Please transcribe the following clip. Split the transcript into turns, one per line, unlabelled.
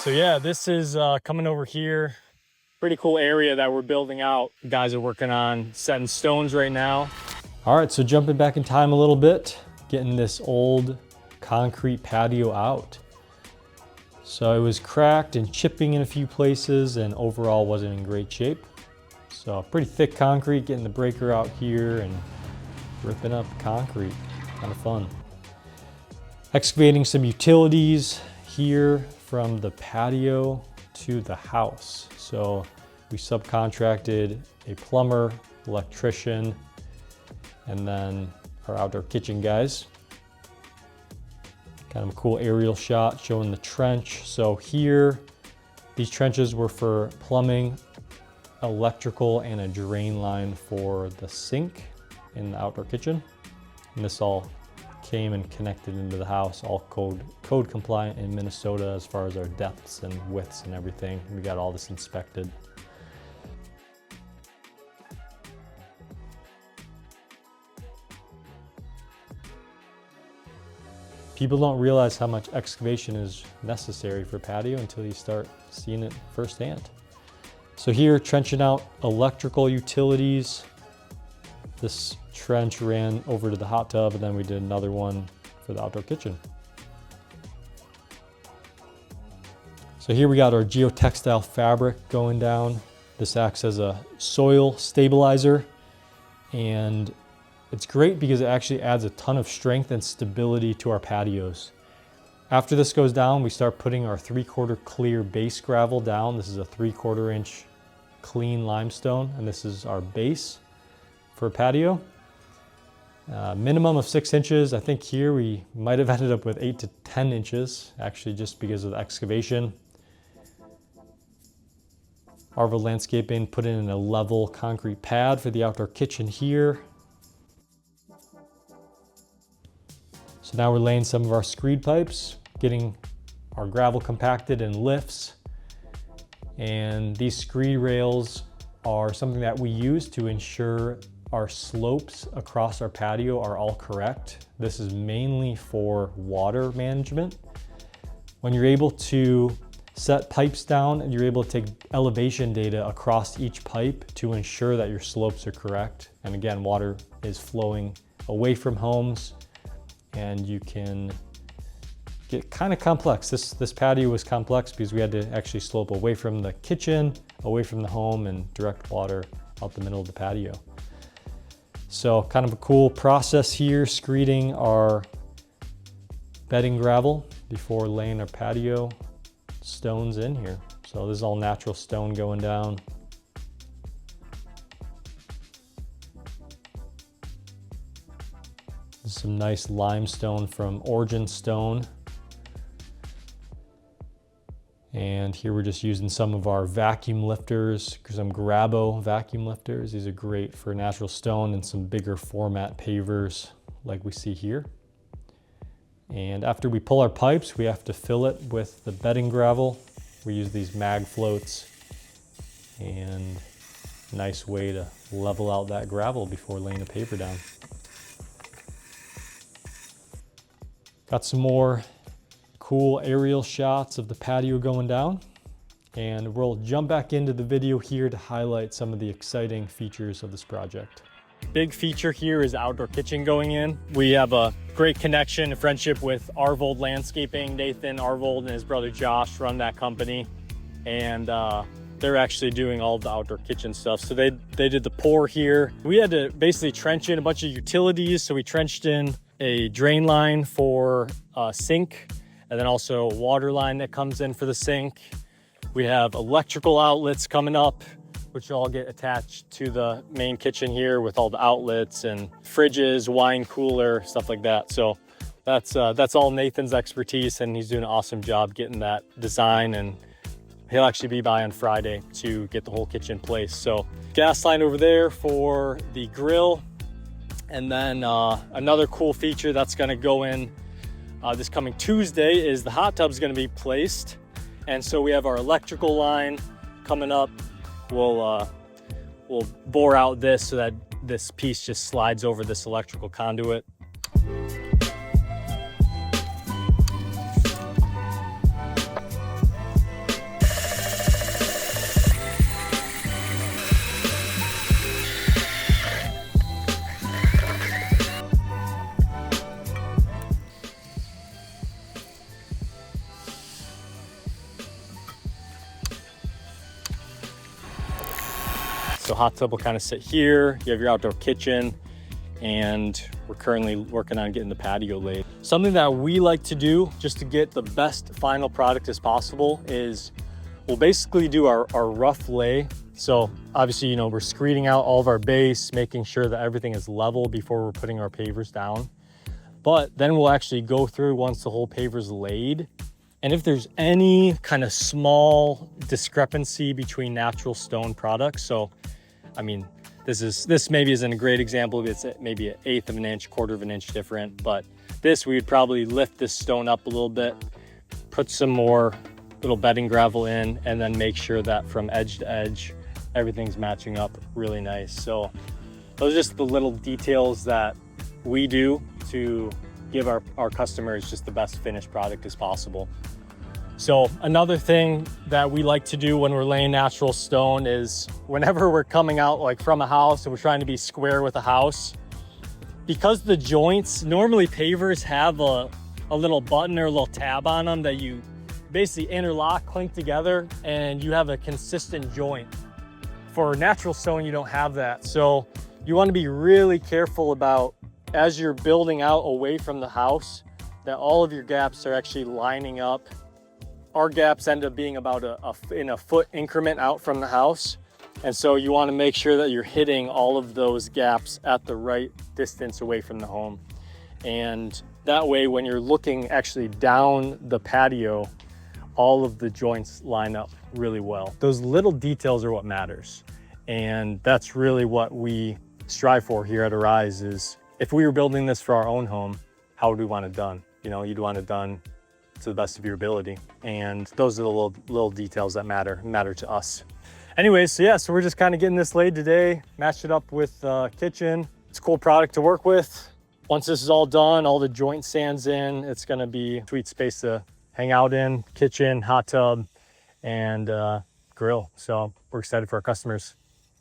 So yeah, this is coming over here. Pretty cool area that we're building out. The guys are working on setting stones right now. All right, so jumping back in time a little bit, getting this old concrete patio out. So it was cracked and chipping in a few places and overall wasn't in great shape. So pretty thick concrete, getting the breaker out here and ripping up concrete, kind of fun. Excavating some utilities here from the patio to the house. So we subcontracted a plumber, electrician, and then our outdoor kitchen guys. Kind of a cool aerial shot showing the trench. So here, these trenches were for plumbing, electrical, and a drain line for the sink in the outdoor kitchen. And this all came and connected into the house, all code compliant in Minnesota as far as our depths and widths and everything. We got all this inspected. People don't realize how much excavation is necessary for patio until you start seeing it firsthand. So here, trenching out electrical utilities. This trench ran over to the hot tub, and then we did another one for the outdoor kitchen. So here we got our geotextile fabric going down. This acts as a soil stabilizer, and it's great because it actually adds a ton of strength and stability to our patios. After this goes down, we start putting our 3/4 clear base gravel down. This is a 3/4 inch clean limestone, and this is our base for a patio. Minimum of 6 inches. I think here we might have ended up with 8 to 10 inches, actually, just because of the excavation. Arvo Landscaping put in a level concrete pad for the outdoor kitchen here. So now we're laying some of our screed pipes, getting our gravel compacted in lifts. And these screed rails are something that we use to ensure our slopes across our patio are all correct. This is mainly for water management. When you're able to set pipes down, and you're able to take elevation data across each pipe to ensure that your slopes are correct. And again, water is flowing away from homes, and you can get kind of complex. This patio was complex because we had to actually slope away from the kitchen, away from the home, and direct water out the middle of the patio. So kind of a cool process here, screeding our bedding gravel before laying our patio stones in here. So this is all natural stone going down. This is some nice limestone from Origin Stone. And here we're just using some of our vacuum lifters, some Grabo vacuum lifters. These are great for natural stone and some bigger format pavers like we see here. And after we pull our pipes, we have to fill it with the bedding gravel. We use these mag floats, and nice way to level out that gravel before laying a paver down. Got some more cool aerial shots of the patio going down, and we'll jump back into the video here to highlight some of the exciting features of this project. Big feature here is outdoor kitchen going in. We have a great connection and friendship with Arvold Landscaping. Nathan Arvold and his brother Josh run that company, and they're actually doing all of the outdoor kitchen stuff. So they did the pour here. We had to basically trench in a bunch of utilities. So we trenched in a drain line for a sink, and then also a water line that comes in for the sink. We have electrical outlets coming up, which all get attached to the main kitchen here with all the outlets and fridges, wine cooler, stuff like that. So that's all Nathan's expertise, and he's doing an awesome job getting that design, and he'll actually be by on Friday to get the whole kitchen placed. So gas line over there for the grill. And then another cool feature that's gonna go in this coming Tuesday is the hot tub's gonna be placed. And so we have our electrical line coming up. We'll bore out this so that this piece just slides over this electrical conduit. So hot tub will kind of sit here. You have your outdoor kitchen, and we're currently working on getting the patio laid. Something that we like to do just to get the best final product as possible is we'll basically do our rough lay. So obviously, you know, we're screening out all of our base, making sure that everything is level before we're putting our pavers down. But then we'll actually go through once the whole paver's laid. And if there's any kind of small discrepancy between natural stone products, so I mean, this maybe isn't a great example. It's maybe 1/8 of an inch, 1/4 of an inch different, but this, we would probably lift this stone up a little bit, put some more little bedding gravel in, and then make sure that from edge to edge, everything's matching up really nice. So those are just the little details that we do to give our customers just the best finished product as possible. So another thing that we like to do when we're laying natural stone is whenever we're coming out like from a house and we're trying to be square with a house, because the joints, normally pavers have a little button or a little tab on them that you basically interlock, clink together, and you have a consistent joint. For natural stone, you don't have that. So you want to be really careful about, as you're building out away from the house, that all of your gaps are actually lining up. Our gaps end up being about in a foot increment out from the house. And so you want to make sure that you're hitting all of those gaps at the right distance away from the home. And that way, when you're looking actually down the patio, all of the joints line up really well. Those little details are what matters. And that's really what we strive for here at Arise is, if we were building this for our own home, how would we want it done? You know, you'd want it done to the best of your ability. And those are the little details that matter to us. Anyways, so yeah, so we're just kind of getting this laid today, matched it up with kitchen. It's a cool product to work with. Once this is all done, all the joint sands in, it's gonna be a sweet space to hang out in, kitchen, hot tub, and grill. So we're excited for our customers.